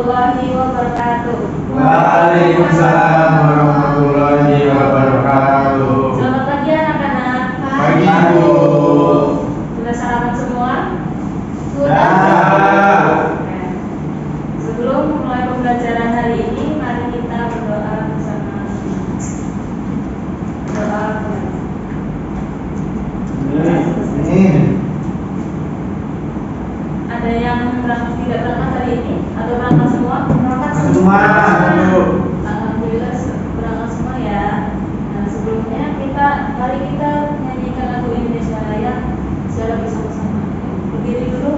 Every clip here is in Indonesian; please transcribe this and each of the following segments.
warahmatullahi wabarakatuh. Waalaikumsalam warahmatullahi wabarakatuh. Selamat pagi anak-anak. Pagi Bu. Sudah sarapan semua? Sudah. Sebelum mulai pembelajaran hari ini, mari kita berdoa bersama. Doa. Ada yang tidak berangkat hari ini atau berangkat semua? Berangkat semua. Alhamdulillah berangkat semua ya. Nah, sebelumnya mari kita nyanyikan lagu Indonesia Raya secara bersama-sama. Berdiri dulu.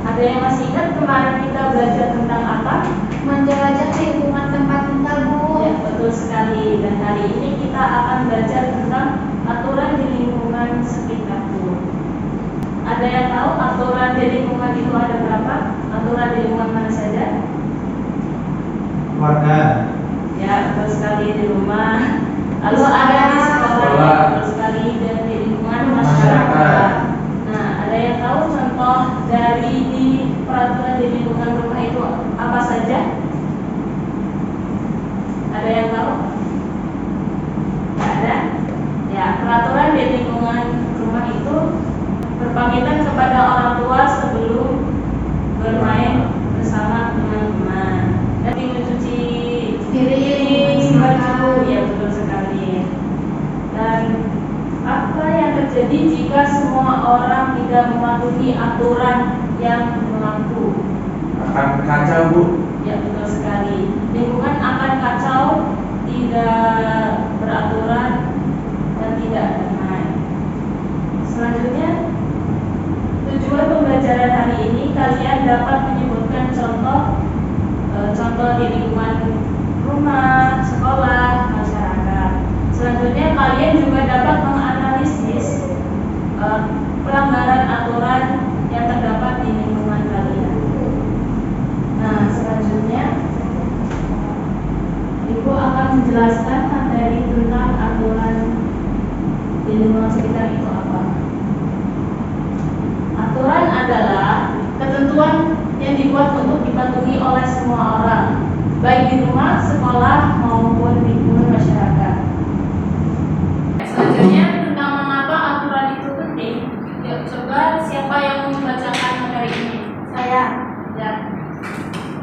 Ada yang masih ingat kemarin kita belajar tentang apa? Menjelajah lingkungan tempat tinggal, Bu. Ya, betul sekali. Dan hari ini kita akan belajar tentang aturan di lingkungan sekitar, Bu. Ada yang tahu aturan di lingkungan itu ada berapa? Aturan di lingkungan mana saja? Keluarga. Ya, betul sekali di rumah. Lalu ada di sekolah, betul sekali, dan di lingkungan masyarakat. Nah, ada yang tahu contoh dari di peraturan di lingkungan rumah itu apa saja? Ada yang tahu? Tidak ada? Ya, peraturan di lingkungan rumah itu berpamitan kepada orang tua sebelum bermain bersama teman-teman dan mencuci piring, baju, ya betul sekali. Dan apa yang terjadi jika semua orang tidak mematuhi aturan yang berlaku? Akan kacau Bu. Ya betul sekali. Lingkungan akan kacau, tidak beraturan dan tidak damai. Selanjutnya, tujuan pembelajaran hari ini kalian dapat menyebutkan contoh di lingkungan rumah, sekolah, masyarakat. Selanjutnya kalian juga dapat menganalisis pelanggaran aturan yang terdapat di lingkungan kalian. Nah, selanjutnya Ibu akan menjelaskan materi tentang aturan di lingkungan sekitar itu apa. Aturan adalah ketentuan yang dibuat untuk dipatuhi oleh semua orang, baik di rumah, sekolah, maupun lingkungan masyarakat. Selanjutnya tentang mengapa aturan itu penting. Ya, coba siapa yang membacakan materi ini? Saya. Ya.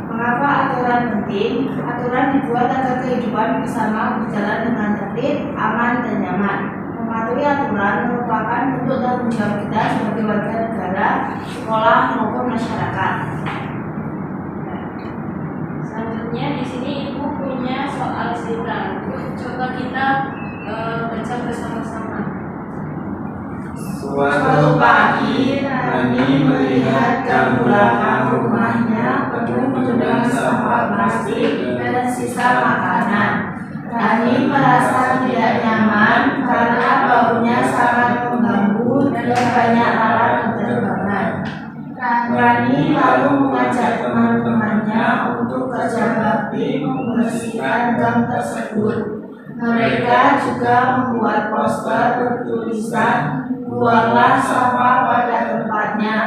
Mengapa aturan penting? Aturan dibuat agar kehidupan bersama berjalan dengan tertib, aman, dan nyaman. Mematuhi aturan merupakan bentuk tanggung jawab kita sebagai warga negara, sekolah, maupun masyarakat. Selanjutnya di sini Ibu punya soal cerita. Coba kita baca bersama-sama. Suatu pagi, Rani melihat jam belakang rumahnya penuh dengan sampah plastik dan sisa makanan. Rani merasa tidak nyaman karena baunya sangat mengganggu dan banyak lalat berterbangan. Rani lalu mengajak teman-temannya untuk kerja bakti membersihkan gang tersebut. Mereka juga membuat poster bertulisan "Buanglah sampah pada tempatnya"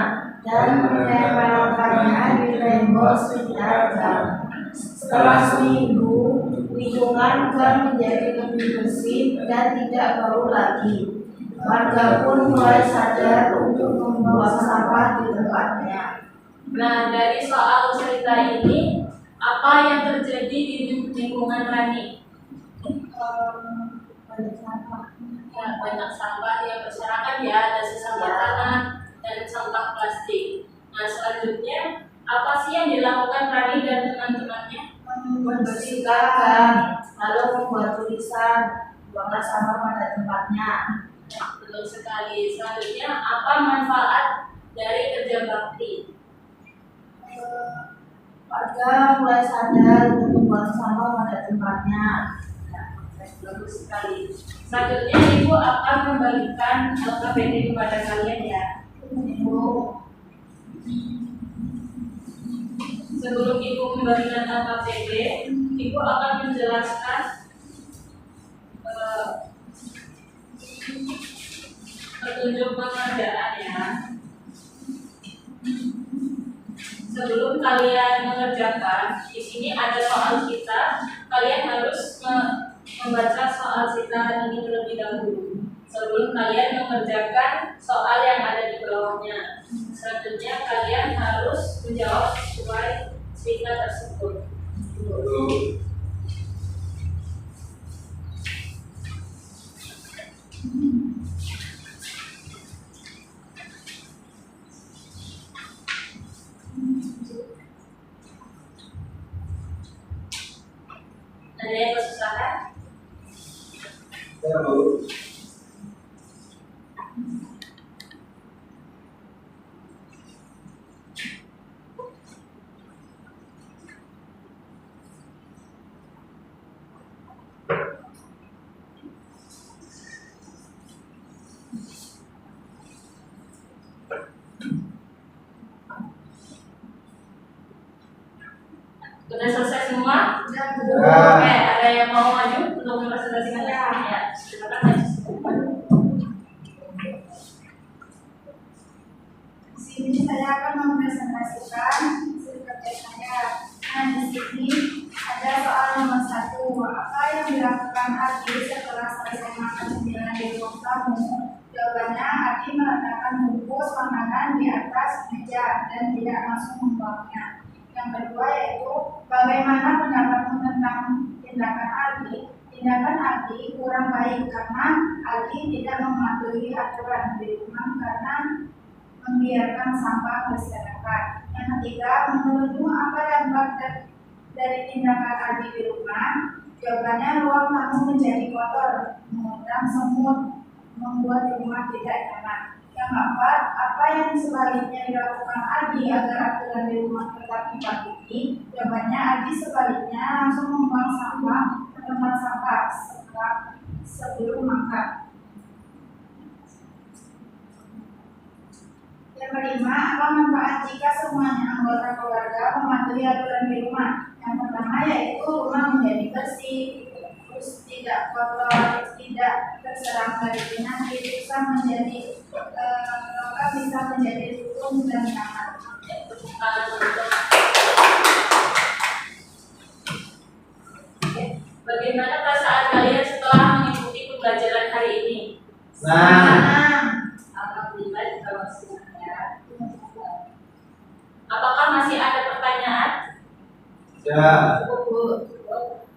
dan menempelkannya di tembok sekitar gang. Setelah seminggu, lingkungan gang menjadi lebih bersih dan tidak bau lagi. Warga pun mulai sadar untuk membuang sampah di tempatnya. Nah, dari soal cerita ini, apa yang terjadi di lingkungan Rani? Banyak sampah. Ya, banyak sampah yang berserakan ya, ada sisa makanan dan sampah plastik. Nah, selanjutnya apa sih yang dilakukan Rani dan teman-temannya? Membersihkan gang, lalu membuat tulisan "Buanglah sampah pada tempatnya". Betul sekali. Selanjutnya, apa manfaat dari kerja bakti? Warga mulai sadar untuk membuang sampah pada tempatnya. Bagus sekali. Selanjutnya, Ibu akan membagikan LKPD kepada kalian ya. Ibu, Sebelum Ibu membagikan LKPD, Ibu akan menjelaskan petunjuk pengerjaan ya. Sebelum kalian mengerjakan, di sini ada soal kita. Kalian harus membaca soal kita ini terlebih dahulu sebelum kalian mengerjakan soal yang ada di bawahnya. Selanjutnya kalian harus menjawab sesuai cerita tersebut. Ada yang kesusahan? Sudah selesai semua? Oke, ada yang mau maju untuk mempresentasikan ya? Silakan maju. di sini saya akan mempresentasikan hasil kerja saya. Nah, di sini ada soal nomor 1. Apa yang dilakukan Adi setelah selesai makan cemilan di ruang tamu? Jawabannya, Adi meletakkan bungkus makanan di atas meja dan tidak langsung membuangnya. Yang kedua yaitu bagaimana pendapatmu tentang tindakan Aldi? Tindakan Aldi kurang baik karena Aldi tidak mematuhi aturan di rumah karena membiarkan sampah berserakan. Yang ketiga, menurutmu apa dampak dari tindakan Aldi di rumah? Jawabannya, ruang tamu menjadi kotor, mengundang semut, membuat rumah tidak nyaman. Yang keempat, apa yang sebaliknya dilakukan Adi agar aturan di rumah tetap dipatuhi? Jawabannya, Adi sebaliknya langsung membuang sampah ke tempat sampah sebelum makan. Yang kelima, apa manfaat jika semuanya anggota keluarga mematuhi aturan di rumah? Yang pertama yaitu rumah menjadi bersih, terus tidak kotor, tidak terserang dari penyakit, bisa menjadi rukun dan nyaman. Bagaimana perasaan kalian setelah mengikuti pembelajaran hari ini? Alhamdulillah juga masih ada. Apakah masih ada pertanyaan? Ya.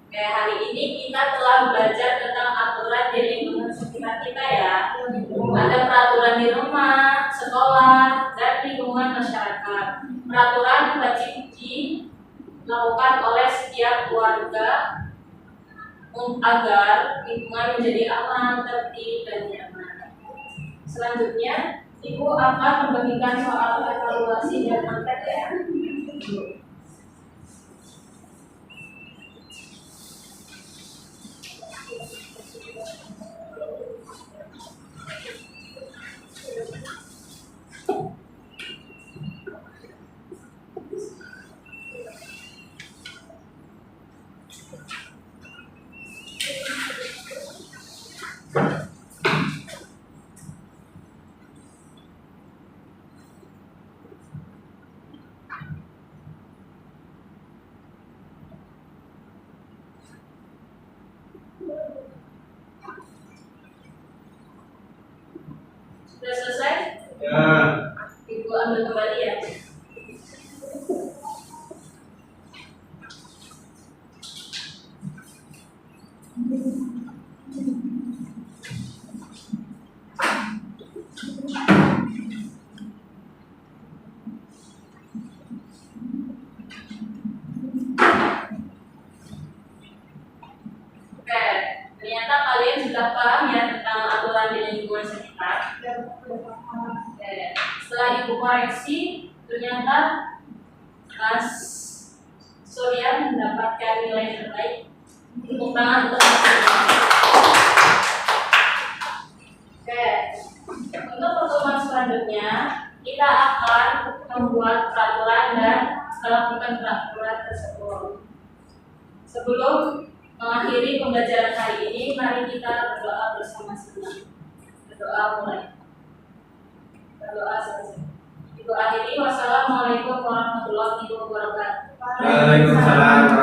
Oke, hari ini kita telah belajar tentang aturan di lingkungan sekitar kita ya. Ada peraturan di rumah, sekolah, dan lingkungan masyarakat. Peraturan wajib dilakukan oleh setiap warga agar lingkungan menjadi aman, tertib, dan nyaman. Selanjutnya, Ibu akan membagikan soal evaluasi dan anket ya. Sudah selesai? Ya. Ibu ambil kembali ya. Oke, ternyata kalian sudah paham ya tentang aturan di lingkungan sekitar. Oke, setelah Ibu koreksi, ternyata Mas Surya mendapatkan nilai terbaik. Tepuk tangan untuk Mas Surya. Oke, untuk pertemuan selanjutnya kita akan membuat peraturan dan melakukan peraturan tersebut. Sebelum mengakhiri pembelajaran hari ini, mari kita berdoa bersama-sama. Berdoa mulai. Berdoa selesai. Ibu akhiri, wassalamualaikum warahmatullahi wabarakatuh. Waalaikumsalam